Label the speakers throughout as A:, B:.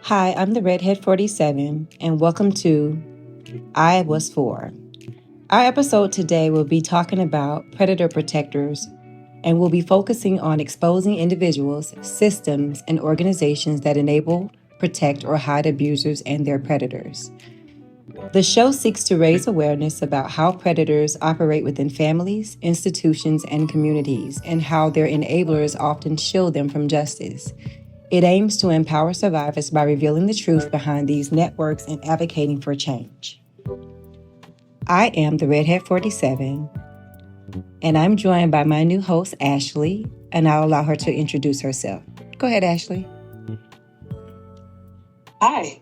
A: Hi, I'm the Redhead 47, and welcome to I Was For. Our episode today will be talking about predator protectors, and we'll be focusing on exposing individuals, systems, and organizations that enable, protect, or hide abusers and their predators. The show seeks to raise awareness about how predators operate within families, institutions, and communities, and how their enablers often shield them from justice. It aims to empower survivors by revealing the truth behind these networks and advocating for change. I am the Redhead 47, and I'm joined by my new host, Ashley, and I'll allow her to introduce herself. Go ahead, Ashley.
B: Hi,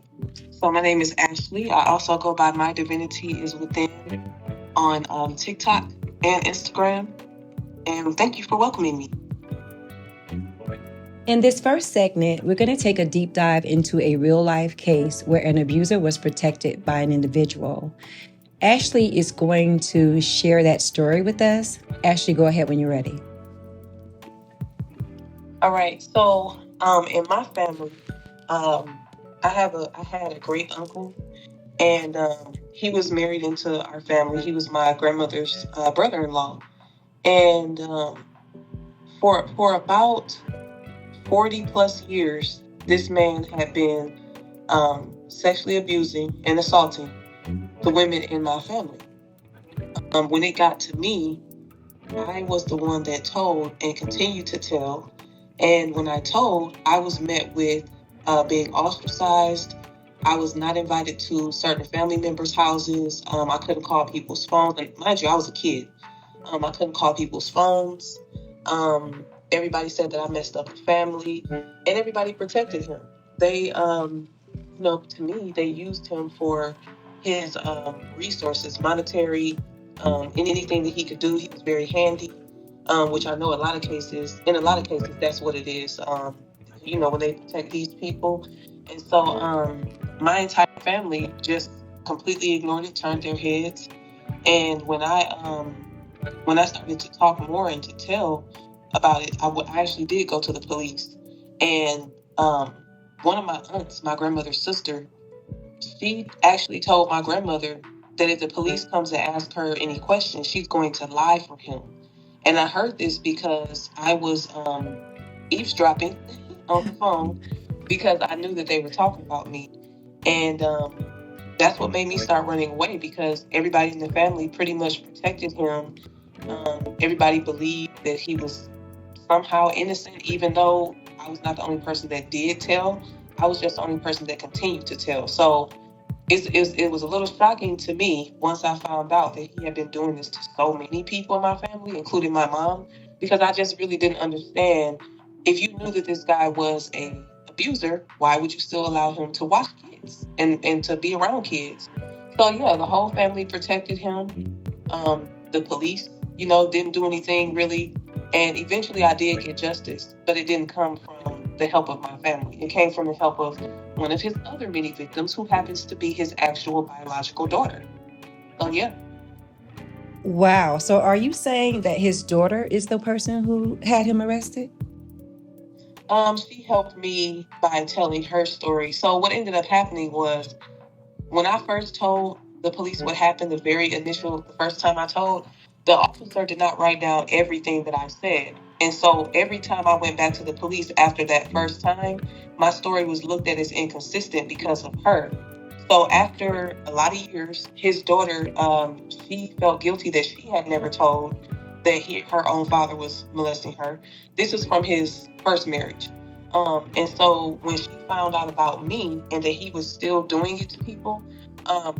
B: so my name is Ashley. I also go by My Divinity is Within on TikTok and Instagram. And thank you for welcoming me.
A: In this first segment, we're going to take a deep dive into a real life case where an abuser was protected by an individual. Ashley is going to share that story with us. Ashley, go ahead when you're ready.
B: All right, so in my family, I had a great uncle, and he was married into our family. He was my grandmother's brother-in-law, and for about 40 plus years, this man had been sexually abusing and assaulting the women in my family. When it got to me, I was the one that told and continued to tell. And when I told, I was met with being ostracized. I was not invited to certain family members' houses. I couldn't call people's phones. And mind you, I was a kid. I couldn't call people's phones. Everybody said that I messed up the family, and everybody protected him. They, to me, they used him for his resources, monetary, and anything that he could do. He was very handy, which I know in a lot of cases, that's what it is. When they protect these people. And so my entire family just completely ignored it, turned their heads. And when I started to talk more and to tell about it, I actually did go to the police. And one of my aunts, my grandmother's sister, she actually told my grandmother that if the police comes to ask her any questions, she's going to lie for him. And I heard this because I was eavesdropping on the phone because I knew that they were talking about me. And that's what made me start running away, because everybody in the family pretty much protected him. Everybody believed that he was somehow innocent, even though I was not the only person that did tell. I was just the only person that continued to tell. So it was a little shocking to me once I found out that he had been doing this to so many people in my family, including my mom, because I just really didn't understand. If you knew that this guy was an abuser, why would you still allow him to watch kids and to be around kids? So yeah, the whole family protected him. The police, didn't do anything really. And eventually I did get justice, but it didn't come from the help of my family. It came from the help of one of his other many victims, who happens to be his actual biological daughter. So yeah.
A: Wow. So are you saying that his daughter is the person who had him arrested?
B: She helped me by telling her story. So what ended up happening was, when I first told the police what happened, the first time I told, the officer did not write down everything that I said. And so every time I went back to the police after that first time, my story was looked at as inconsistent because of her. So after a lot of years, his daughter, she felt guilty that she had never told that her own father was molesting her. This is from his first marriage. And so when she found out about me and that he was still doing it to people,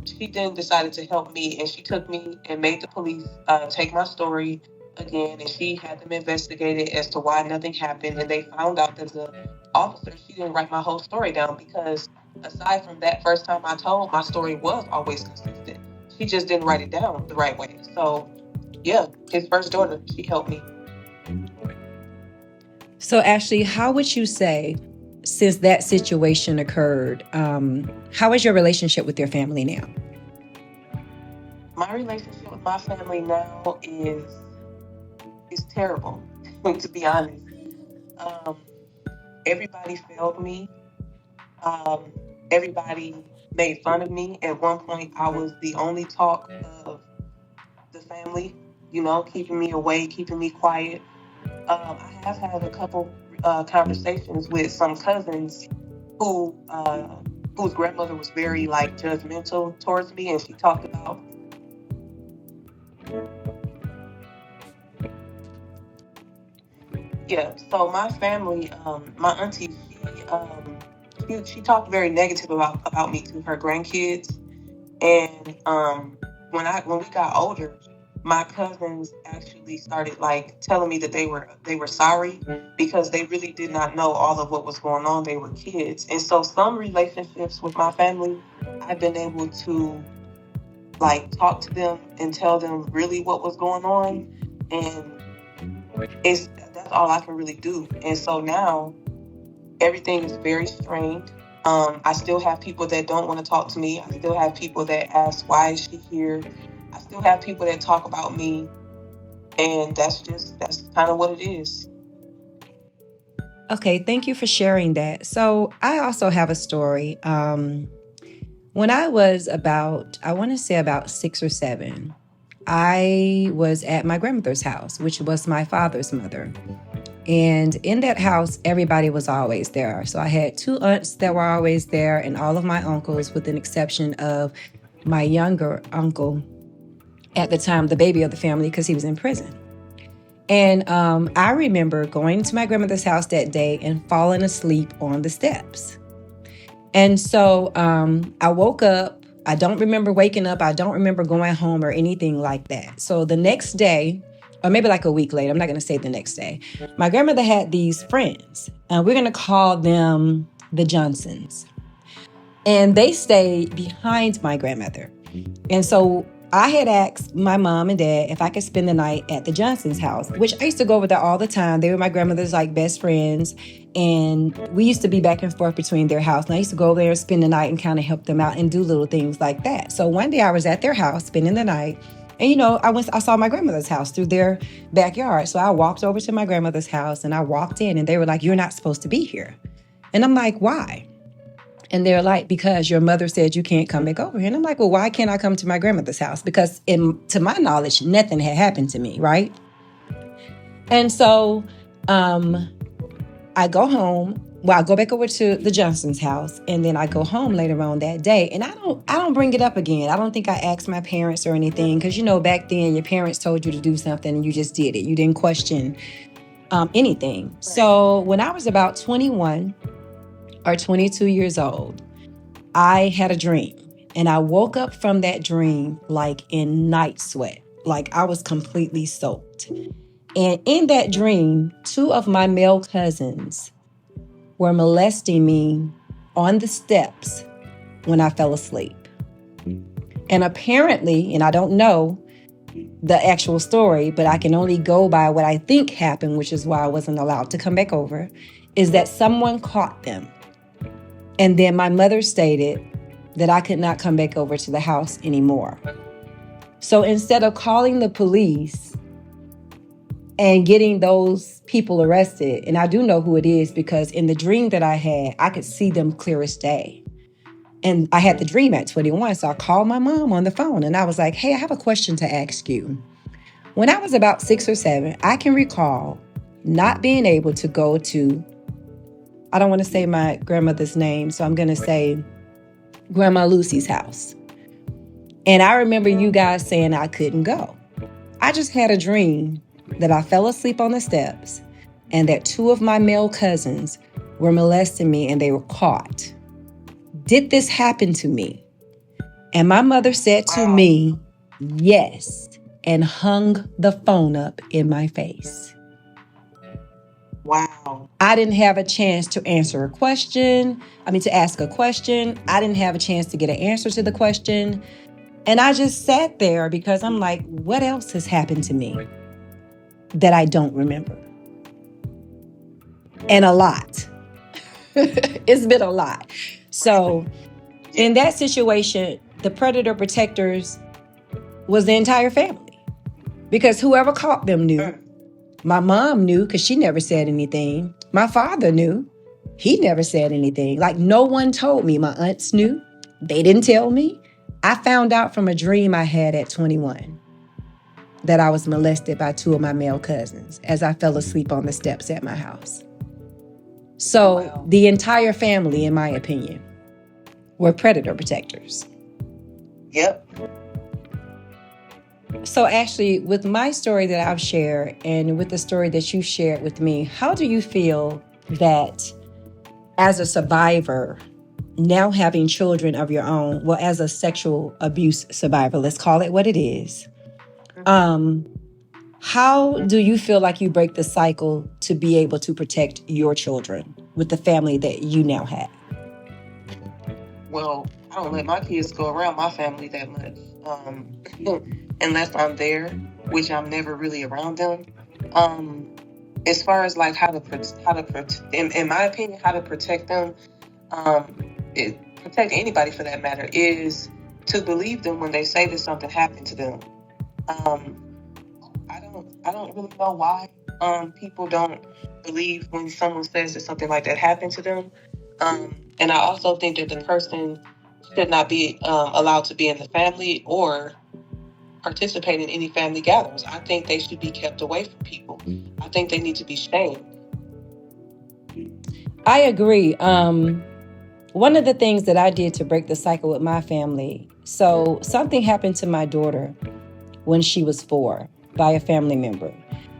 B: she then decided to help me, and she took me and made the police take my story again, and she had them investigate it as to why nothing happened. And they found out that the officer, she didn't write my whole story down, because aside from that first time I told, my story was always consistent. She just didn't write it down the right way. So yeah, his first daughter, she helped me.
A: So, Ashley, how would you say, since that situation occurred, how is your relationship with your family now?
B: My relationship with my family now is terrible, to be honest. Everybody failed me. Um, Everybody made fun of me. At one point, I was the only talk of the family, keeping me away, keeping me quiet. I have had a couple conversations with some cousins who whose grandmother was very like judgmental towards me, and she talked about yeah. So my family, my auntie, she talked very negative about me to her grandkids, and when we got older, my cousins actually started like telling me that they were sorry because they really did not know all of what was going on. They were kids, and so some relationships with my family, I've been able to like talk to them and tell them really what was going on, and that's all I can really do. And so now everything is very strained. I still have people that don't want to talk to me. I still have people that ask, why is she here? I still have people that talk about me. And that's kind of what it is.
A: Okay, thank you for sharing that. So I also have a story. When I was I want to say about 6 or 7, I was at my grandmother's house, which was my father's mother. And in that house, everybody was always there. So I had 2 aunts that were always there and all of my uncles, with an exception of my younger uncle, at the time, the baby of the family, because he was in prison. And I remember going to my grandmother's house that day and falling asleep on the steps. And so I woke up. I don't remember waking up. I don't remember going home or anything like that. So the next day, or maybe like a week later, I'm not going to say the next day, my grandmother had these friends. We're going to call them the Johnsons. And they stayed behind my grandmother. And so I had asked my mom and dad if I could spend the night at the Johnson's house, which I used to go over there all the time. They were my grandmother's like best friends. And we used to be back and forth between their house. And I used to go over there and spend the night and kind of help them out and do little things like that. So one day I was at their house spending the night. And, I saw my grandmother's house through their backyard. So I walked over to my grandmother's house and I walked in and they were like, "You're not supposed to be here." And I'm like, "Why?" And they're like, "Because your mother said you can't come back over here." And I'm like, "Well, why can't I come to my grandmother's house?" Because to my knowledge, nothing had happened to me, right? And so I go home. Well, I go back over to the Johnson's house, and then I go home later on that day. And I don't bring it up again. I don't think I asked my parents or anything, because back then your parents told you to do something and you just did it. You didn't question anything. Right. So when I was about 21 or 22 years old, I had a dream, and I woke up from that dream like in night sweat, like I was completely soaked. And in that dream, 2 of my male cousins were molesting me on the steps when I fell asleep. And apparently, and I don't know the actual story, but I can only go by what I think happened, which is why I wasn't allowed to come back over, is that someone caught them. And then my mother stated that I could not come back over to the house anymore. So instead of calling the police and getting those people arrested, and I do know who it is because in the dream that I had, I could see them clear as day. And I had the dream at 21, so I called my mom on the phone and I was like, "Hey, I have a question to ask you." When I was about 6 or 7, I can recall not being able to go to, I don't want to say my grandmother's name, so I'm going to say Grandma Lucy's house. And I remember you guys saying I couldn't go. I just had a dream that I fell asleep on the steps and that 2 of my male cousins were molesting me and they were caught. Did this happen to me? And my mother said to me, "Yes," and hung the phone up in my face.
B: Wow.
A: I didn't have a chance to ask a question. I didn't have a chance to get an answer to the question. And I just sat there because I'm like, what else has happened to me that I don't remember? And a lot. It's been a lot. So in that situation, the predator protectors was the entire family, because whoever caught them knew. My mom knew because she never said anything. My father knew. He never said anything. Like, no one told me. My aunts knew. They didn't tell me. I found out from a dream I had at 21 that I was molested by 2 of my male cousins as I fell asleep on the steps at my house. So
B: Wow.
A: the entire family, in my opinion, were predator protectors.
B: Yep.
A: So Ashley, with my story that I've shared and with the story that you shared with me, how do you feel that as a survivor, now having children of your own, well, as a sexual abuse survivor, let's call it what it is, how do you feel like you break the cycle to be able to protect your children with the family that you now have?
B: Well, I don't let my kids go around my family that much, unless I'm there, which I'm never really around them. As far as like how to protect, in my opinion, how to protect them, protect anybody for that matter, is to believe them when they say that something happened to them. I don't really know why people don't believe when someone says that something like that happened to them. And I also think that the person should not be allowed to be in the family or participate in any family gatherings. I think they should be kept away from people. I think they need to be shamed.
A: I agree. One of the things that I did to break the cycle with my family, so something happened to my daughter when she was 4 by a family member.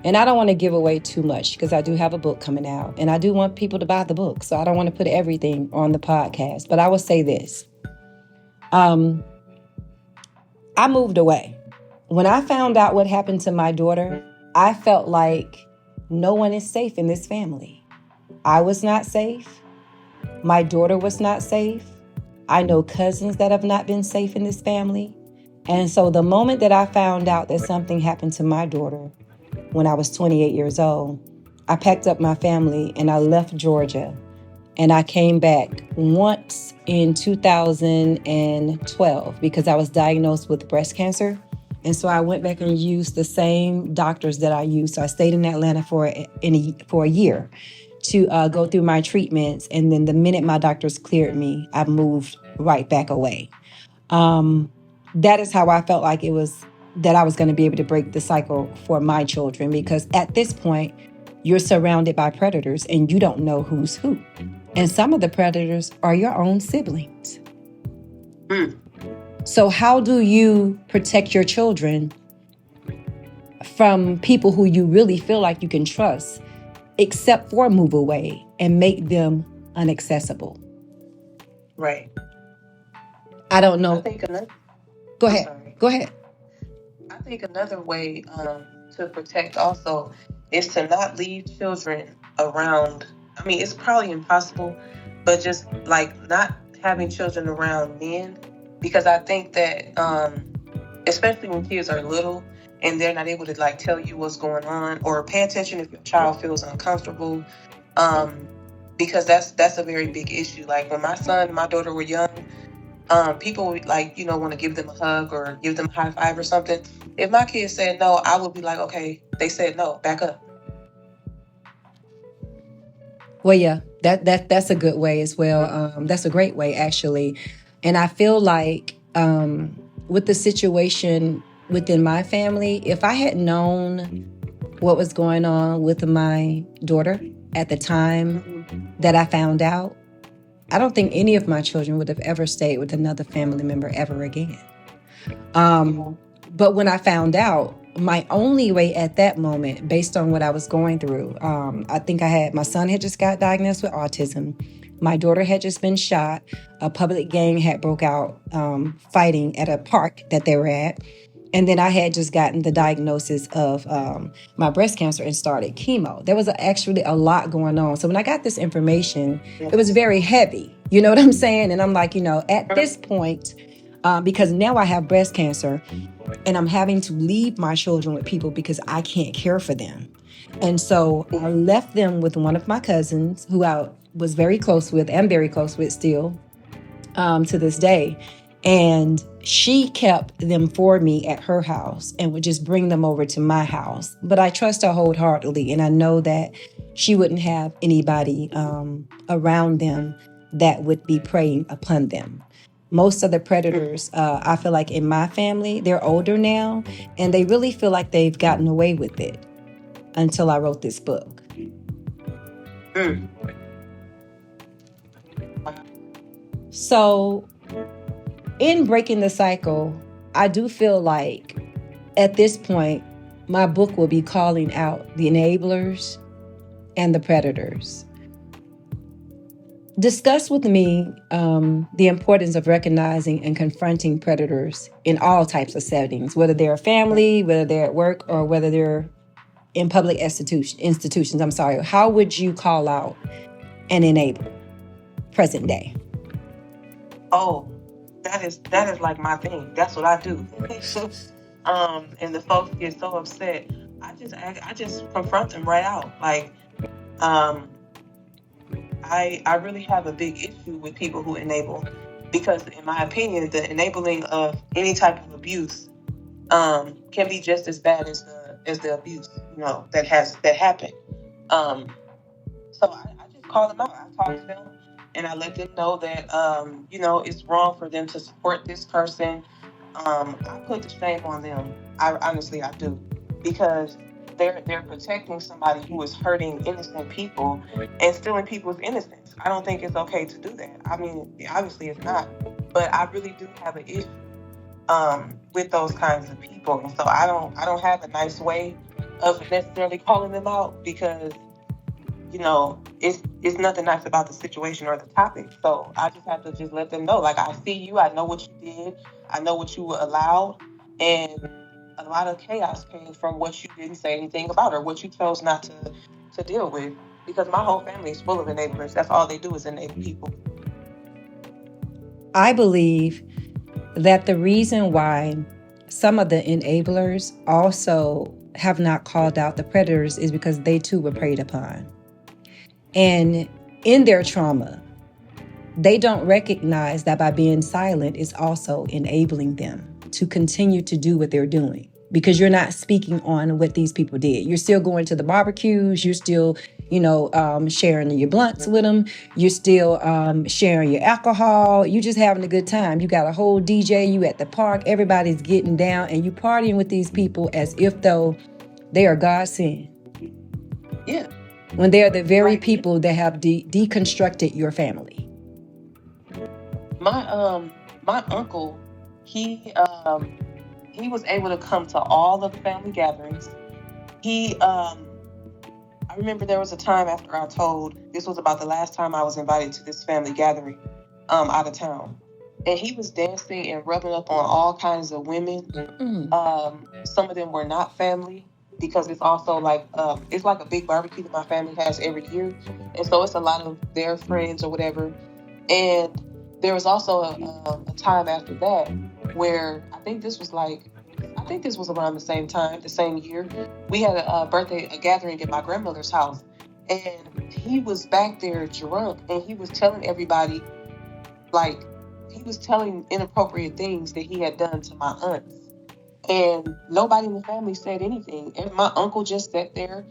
A: And I don't want to give away too much because I do have a book coming out and I do want people to buy the book. So I don't want to put everything on the podcast, but I will say this. I moved away. When I found out what happened to my daughter, I felt like no one is safe in this family. I was not safe. My daughter was not safe. I know cousins that have not been safe in this family. And so the moment that I found out that something happened to my daughter when I was 28 years old, I packed up my family and I left Georgia. And I came back once in 2012 because I was diagnosed with breast cancer. And so I went back and used the same doctors that I used. So I stayed in Atlanta for a year to go through my treatments. And then the minute my doctors cleared me, I moved right back away. That is how I felt like it was that I was going to be able to break the cycle for my children, because at this point, you're surrounded by predators and you don't know who's who. And some of the predators are your own siblings. So how do you protect your children from people who you really feel like you can trust, except for move away and make them inaccessible?
B: Right.
A: I don't know.
B: I think another.
A: Go ahead. Go ahead.
B: I think another way to protect also is to not leave children around. I mean, it's probably impossible, but just like not having children around men, because I think that especially when kids are little and they're not able to like tell you what's going on or pay attention if your child feels uncomfortable, because that's a very big issue. Like when my son and my daughter were young, people would like, want to give them a hug or give them a high five or something. If my kids said no, I would be like, okay, they said no, back up.
A: Well, yeah, that's a good way as well. That's a great way, actually. And I feel like with the situation within my family, if I had known what was going on with my daughter at the time that I found out, I don't think any of my children would have ever stayed with another family member ever again. But when I found out, my only way at that moment, based on what I was going through, I think my son had just got diagnosed with autism. My daughter had just been shot. A public gang had broke out fighting at a park that they were at. And then I had just gotten the diagnosis of my breast cancer and started chemo. There was actually a lot going on. So when I got this information, it was very heavy. You know what I'm saying? And I'm like, at this point, because now I have breast cancer and I'm having to leave my children with people because I can't care for them. And so I left them with one of my cousins who I was very close with and very close with still to this day. And she kept them for me at her house and would just bring them over to my house. But I trust her wholeheartedly, and I know that she wouldn't have anybody around them that would be preying upon them. Most of the predators, I feel like in my family, they're older now, and they really feel like they've gotten away with it until I wrote this book. So in breaking the cycle, I do feel like at this point, my book will be calling out the enablers and the predators. Discuss with me the importance of recognizing and confronting predators in all types of settings, whether they're a family, whether they're at work, or whether they're in public institutions. How would you call out an enabler present day?
B: Oh, that is like my thing. That's what I do. And the folks get so upset. I just confront them right out. Like, I really have a big issue with people who enable, because in my opinion, the enabling of any type of abuse can be just as bad as the abuse, that happened. So I just call them out. I talk to them and I let them know that it's wrong for them to support this person. I put the shame on them. I honestly do, because they're protecting somebody who is hurting innocent people and stealing people's innocence. I don't think it's okay to do that. I mean, obviously it's not, but I really do have an issue with those kinds of people, and so I don't have a nice way of necessarily calling them out, because it's nothing nice about the situation or the topic. So I just have to just let them know, like, I see you, I know what you did, I know what you allowed, and a lot of chaos came from what you didn't say anything about, or what you chose not to deal with. Because my whole family is full of enablers. That's all they do is enable people.
A: I believe that the reason why some of the enablers also have not called out the predators is because they too were preyed upon. And in their trauma, they don't recognize that by being silent is also enabling them to continue to do what they're doing, because you're not speaking on what these people did. You're still going to the barbecues. You're still, sharing your blunts with them. You're still sharing your alcohol. You just having a good time. You got a whole DJ. You at the park. Everybody's getting down, and you partying with these people as if though they are God sent.
B: Yeah.
A: When they are the very people that have deconstructed your family.
B: My uncle, he was able to come to all of the family gatherings. I remember there was a time after I told, this was about the last time I was invited to this family gathering out of town. And he was dancing and rubbing up on all kinds of women. Some of them were not family, because it's also like, it's like a big barbecue that my family has every year. And so it's a lot of their friends or whatever. And there was also a time after that where I think this was around the same year. We had a gathering at my grandmother's house, and he was back there drunk, and he was telling everybody, like, he was telling inappropriate things that he had done to my aunts. And nobody in the family said anything. And my uncle just sat there.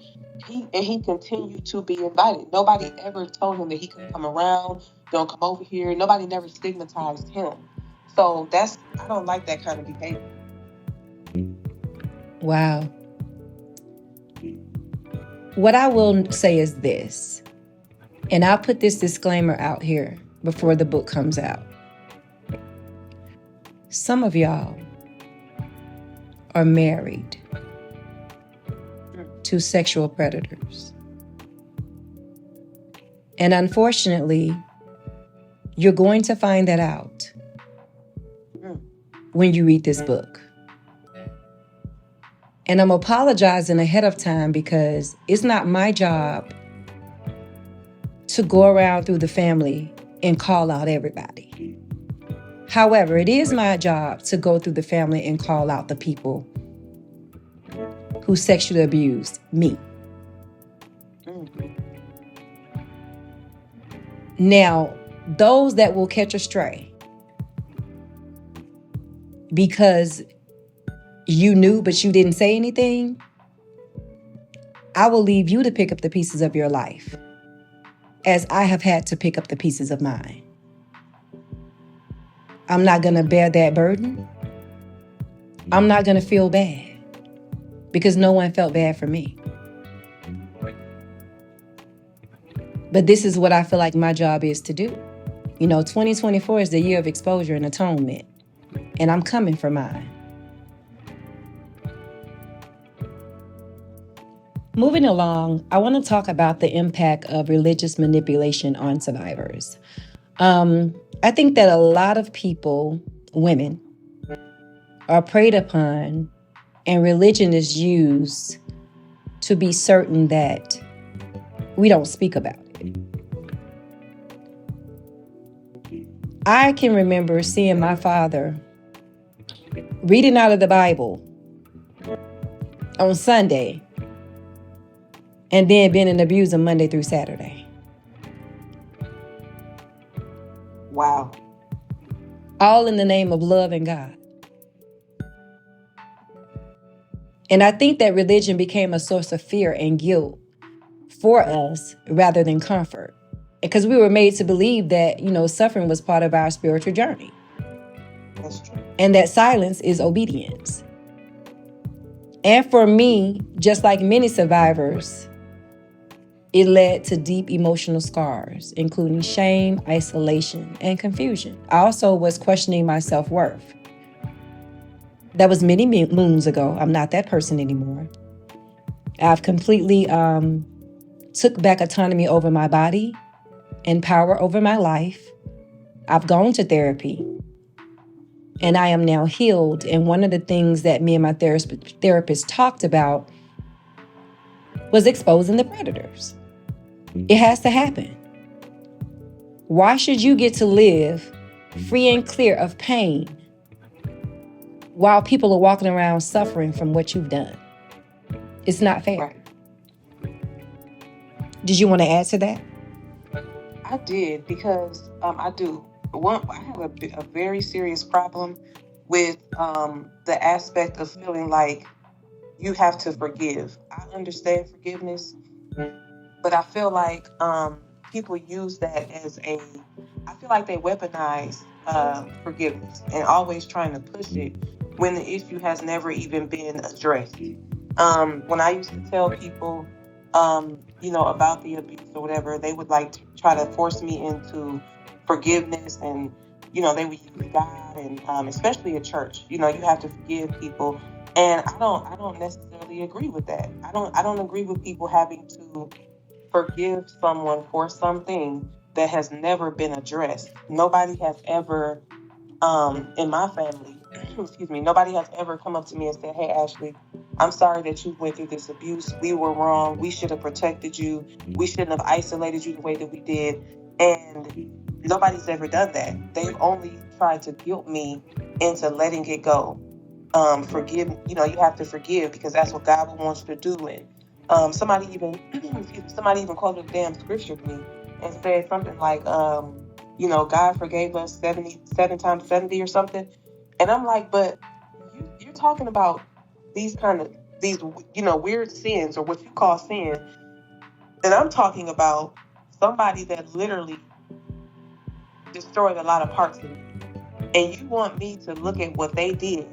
B: He continued to be invited. Nobody ever told him that he could come around, don't come over here. Nobody never stigmatized him. So I don't like that kind of behavior.
A: Wow. What I will say is this, and I'll put this disclaimer out here before the book comes out. Some of y'all are married to sexual predators. And unfortunately, you're going to find that out when you read this book. And I'm apologizing ahead of time, because it's not my job to go around through the family and call out everybody. However, it is my job to go through the family and call out the people who sexually abused me. Now, those that will catch astray, because you knew but you didn't say anything, I will leave you to pick up the pieces of your life, as I have had to pick up the pieces of mine. I'm not going to bear that burden. I'm not going to feel bad because no one felt bad for me. But this is what I feel like my job is to do. 2024 is the year of exposure and atonement, and I'm coming for mine. Moving along, I want to talk about the impact of religious manipulation on survivors. I think that a lot of people, women, are preyed upon, and religion is used to be certain that we don't speak about it. I can remember seeing my father reading out of the Bible on Sunday and then being an abuser Monday through Saturday.
B: Wow.
A: All in the name of love and God. And I think that religion became a source of fear and guilt for us rather than comfort. Because we were made to believe that, suffering was part of our spiritual journey.
B: That's true.
A: And that silence is obedience. And for me, just like many survivors, it led to deep emotional scars, including shame, isolation, and confusion. I also was questioning my self-worth. That was many moons ago. I'm not that person anymore. I've completely took back autonomy over my body and power over my life. I've gone to therapy, and I am now healed. And one of the things that me and my therapist talked about was exposing the predators. It has to happen. Why should you get to live free and clear of pain while people are walking around suffering from what you've done? It's not fair.
B: Right.
A: Did you want to add to that?
B: I did, because I do. I have a very serious problem with the aspect of feeling like you have to forgive. I understand forgiveness, but I feel like people use that I feel like they weaponize forgiveness and always trying to push it when the issue has never even been addressed. When I used to tell people, about the abuse or whatever, they would like to try to force me into forgiveness, and they would use God, and especially at church, you have to forgive people, and I don't necessarily agree with that. I don't agree with people having to forgive someone for something that has never been addressed. Nobody has ever, in my family, nobody has ever come up to me and said, "Hey, Ashley, I'm sorry that you went through this abuse. We were wrong. We should have protected you. We shouldn't have isolated you the way that we did." And nobody's ever done that. They've only tried to guilt me into letting it go. Forgive, you have to forgive because that's what God wants you to do. And somebody even quoted a damn scripture to me and said something like, God forgave us 77 times 70 or something. And I'm like, but you're talking about these weird sins, or what you call sin. And I'm talking about somebody that literally destroyed a lot of parts of me. And you want me to look at what they did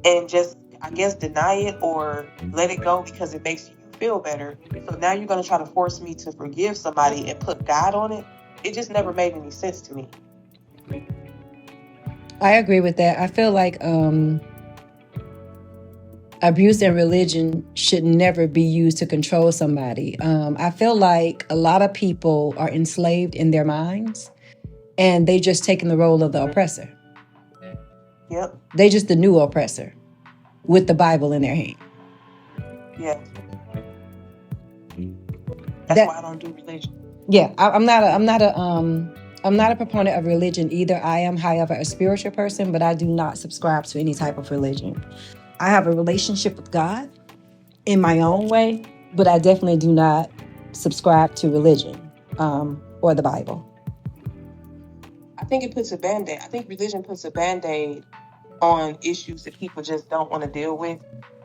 B: and just, I guess, deny it or let it go because it makes you feel better. So now you're going to try to force me to forgive somebody and put God on it. It just never made any sense to me.
A: I agree with that. I feel like abuse and religion should never be used to control somebody. I feel like a lot of people are enslaved in their minds, and they just taking the role of the oppressor.
B: Yep.
A: They just the new oppressor with the Bible in their hand.
B: Yeah. That's why I don't do religion.
A: Yeah, I'm not a proponent of religion either. I am, however, a spiritual person, but I do not subscribe to any type of religion. I have a relationship with God in my own way, but I definitely do not subscribe to religion or the Bible.
B: I think it puts a Band-Aid. I think religion puts a Band-Aid on issues that people just don't want to deal with.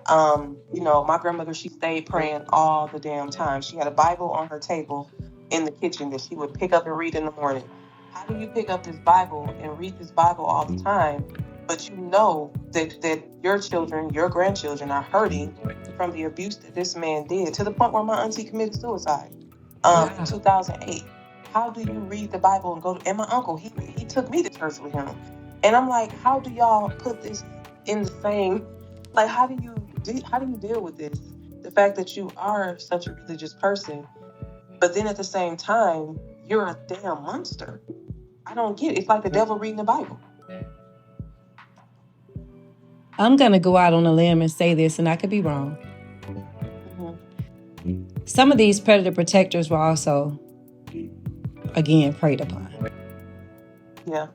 B: My grandmother, she stayed praying all the damn time. She had a Bible on her table in the kitchen that she would pick up and read in the morning. How do you pick up this Bible and read this Bible all the time, but you know that your children, your grandchildren are hurting from the abuse that this man did, to the point where my auntie committed suicide in 2008? How do you read the Bible and go to, and my uncle, he took me to church with him. And I'm like, how do y'all put this in the same, like, how do you deal with this? The fact that you are such a religious person, but then at the same time, you're a damn monster. I don't get it. It's like the devil reading the Bible.
A: I'm going to go out on a limb and say this, and I could be wrong.
B: Mm-hmm.
A: Some of these predator protectors were also, again, preyed upon.
B: Yeah.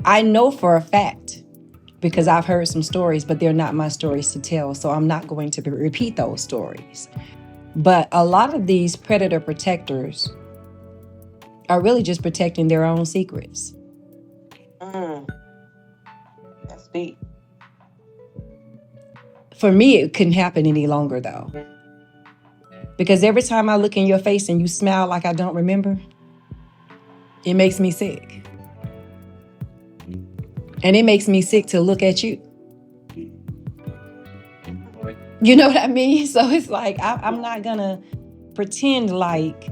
A: I know for a fact, because I've heard some stories, but they're not my stories to tell, so I'm not going to repeat those stories. But a lot of these predator protectors are really just protecting their own secrets.
B: That's deep.
A: For me, it couldn't happen any longer, though. Because every time I look in your face and you smile like I don't remember, it makes me sick. And it makes me sick to look at you. You know what I mean? So it's like, I'm not going to pretend like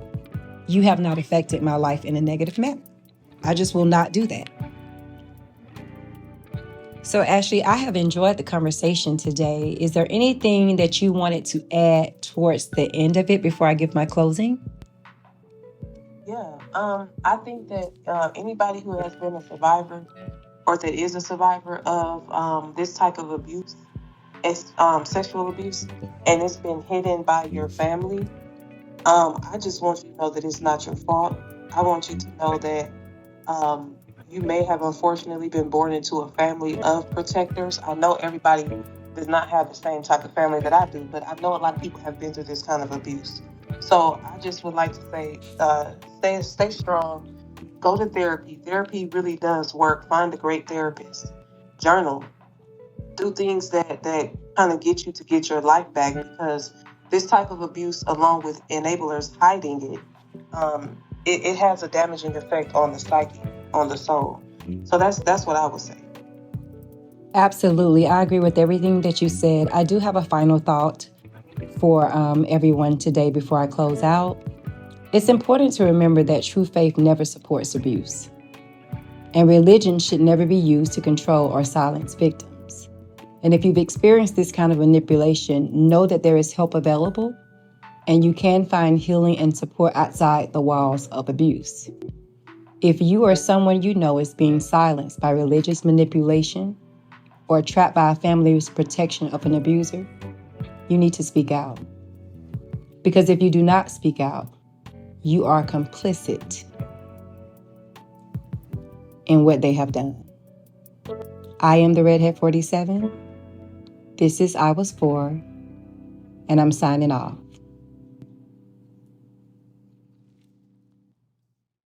A: you have not affected my life in a negative manner. I just will not do that. So Ashley, I have enjoyed the conversation today. Is there anything that you wanted to add towards the end of it before I give my closing?
B: Yeah, I think that anybody who has been a survivor or that is a survivor of this type of abuse, it's sexual abuse, and it's been hidden by your family, I just want you to know that it's not your fault. I want you to know that you may have unfortunately been born into a family of protectors. I know everybody does not have the same type of family that I do, but I know a lot of people have been through this kind of abuse. So I just would like to say, stay strong, go to therapy. Therapy really does work. Find a great therapist. Journal. Do things that kind of get you to get your life back, because this type of abuse, along with enablers hiding it, it has a damaging effect on the psyche, on the soul. So that's what I would say.
A: Absolutely. I agree with everything that you said. I do have a final thought for everyone today before I close out. It's important to remember that true faith never supports abuse, and religion should never be used to control or silence victims. And if you've experienced this kind of manipulation, know that there is help available, and you can find healing and support outside the walls of abuse. If you or someone you know is being silenced by religious manipulation or trapped by a family's protection of an abuser, you need to speak out. Because if you do not speak out, you are complicit in what they have done. I am the Redhead 47. This is I Was 4, and I'm signing off.